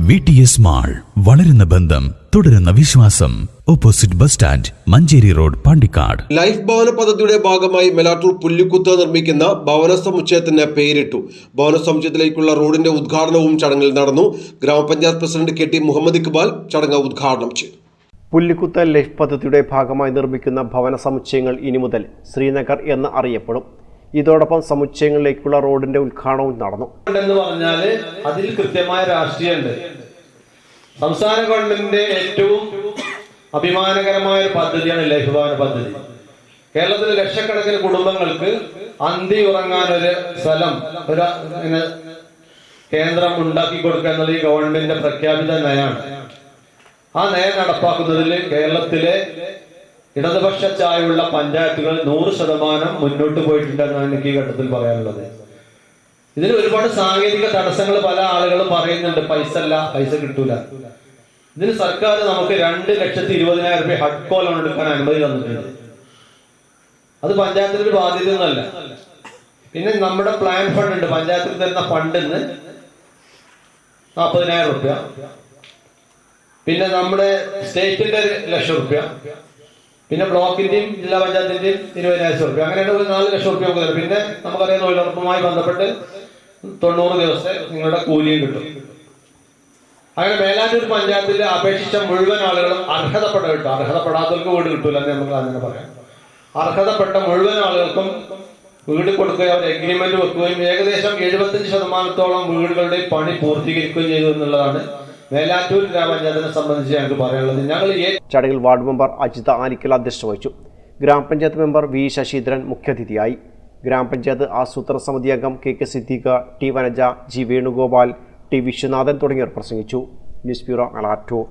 VTS mall, വളരുന്ന ബന്ധം, തുടരുന്ന വിശ്വാസം. Opposite bus stand, Manjeri road, Pandikkad. Life ഭവന പദ്ധതിയുടെ ഭാഗമായി മെലാറ്റൂർ പുല്ലിക്കുത്ത് നിർമ്മിക്കുന്ന ഭവന സമുച്ചയത്തിന് പേരിട്ടു. ഭവന സമുച്ചയത്തിലേക്കുള്ള റോഡിന്റെ ഉദ്ഘാടനവും ചടങ്ങിൽ നടന്നു. ഗ്രാമപഞ്ചായത്ത് പ്രസിഡന്റ് KT മുഹമ്മദ് ഇക്ബാൽ ചടങ്ങ് ഉദ്ഘാടനം ചെയ്തു. പുല്ലിക്കുത്ത് ലൈഫ് പദ്ധതിയുടെ ഭാഗമായി നിർമ്മിക്കുന്ന ഭവന സമുച്ചയങ്ങൾ ഇനി മുതൽ ശ്രീനഗർ എന്ന് അറിയപ്പെടും. ഇതോടൊപ്പം സമുച്ചയങ്ങളിലേക്കുള്ള റോഡിന്റെ ഉദ്ഘാടനവും നടന്നു. അതിൽ കൃത്യമായ രാഷ്ട്രീയമുണ്ട്. സംസ്ഥാന ഗവൺമെന്റിന്റെ ഏറ്റവും അഭിമാനകരമായ ഒരു പദ്ധതിയാണ് ലൈഫ് ഭവന പദ്ധതി. കേരളത്തിലെ ലക്ഷക്കണക്കിന് കുടുംബങ്ങൾക്ക് അന്തി ഉറങ്ങാൻ ഒരു സ്ഥലം, ഒരു കേന്ദ്രം ഉണ്ടാക്കി കൊടുക്കുക എന്നത് ഈ ഗവൺമെന്റിന്റെ പ്രഖ്യാപിത നയമാണ്. ആ നയം നടപ്പാക്കുന്നതിൽ കേരളത്തിലെ ഇടതുപക്ഷ ചായവുള്ള പഞ്ചായത്തുകൾ 100% മുന്നോട്ട് പോയിട്ടുണ്ടെന്നാണ് എനിക്ക് ഈ ഘട്ടത്തിൽ പറയാനുള്ളത്. ഇതിന് ഒരുപാട് സാങ്കേതിക തടസ്സങ്ങൾ പല ആളുകളും പറയുന്നുണ്ട്. പൈസ കിട്ടൂല. ഇതിന് സർക്കാർ നമുക്ക് 2,20,000 രൂപ ഹഡ്കോ ലോൺ എടുക്കാൻ അനുമതി തന്നിട്ടുണ്ട്. അത് പഞ്ചായത്തിന്റെ ഒരു ബാധ്യത ഒന്നല്ല. പിന്നെ നമ്മുടെ പ്ലാൻ ഫണ്ട് ഉണ്ട്. പഞ്ചായത്തിൽ തരുന്ന ഫണ്ടിൽ നിന്ന് 40,000 രൂപ, പിന്നെ നമ്മുടെ സ്റ്റേറ്റിന്റെ 1,00,000 രൂപ, പിന്നെ ബ്ലോക്കിന്റെയും ജില്ലാ പഞ്ചായത്തിന്റെയും 20,000 രൂപ, അങ്ങനെ 4,00,000 രൂപ നമുക്ക് തരും. പിന്നെ നമുക്കറിയാം, തൊഴിലുറപ്പുമായി ബന്ധപ്പെട്ട് 90 ദിവസത്തെ നിങ്ങളുടെ കൂലിയും കിട്ടും. അങ്ങനെ മേലാറ്റൂർ പഞ്ചായത്തിൽ അപേക്ഷിച്ച മുഴുവൻ ആളുകളും അർഹതപ്പെട്ടവർക്ക് വീട് കിട്ടൂല എന്ന് നമുക്ക് അങ്ങനെ പറയാം. അർഹതപ്പെട്ട മുഴുവൻ ആളുകൾക്കും വീട് കൊടുക്കുകയും അവർ എഗ്രിമെന്റ് വെക്കുകയും ഏകദേശം 75% വീടുകളുടെ പണി പൂർത്തീകരിക്കുകയും ചെയ്തു എന്നുള്ളതാണ് മേലാറ്റൂർ ഗ്രാമപഞ്ചായത്തിനെ സംബന്ധിച്ച് ഞങ്ങൾക്ക് പറയാനുള്ളത്. ചടങ്ങിൽ വാർഡ് മെമ്പർ അജിത ആനിക്കൽ അധ്യക്ഷത വഹിച്ചു. ഗ്രാമപഞ്ചായത്ത് മെമ്പർ V ശശീന്ദ്രൻ മുഖ്യാതിഥിയായി. ഗ്രാമപഞ്ചായത്ത് ആസൂത്രണ സമിതി അംഗം KK Siddiqa, T Vanaja, G Venugopal, T Viswanathan തുടങ്ങിയവർ പ്രസംഗിച്ചു. News bureau, Melattur.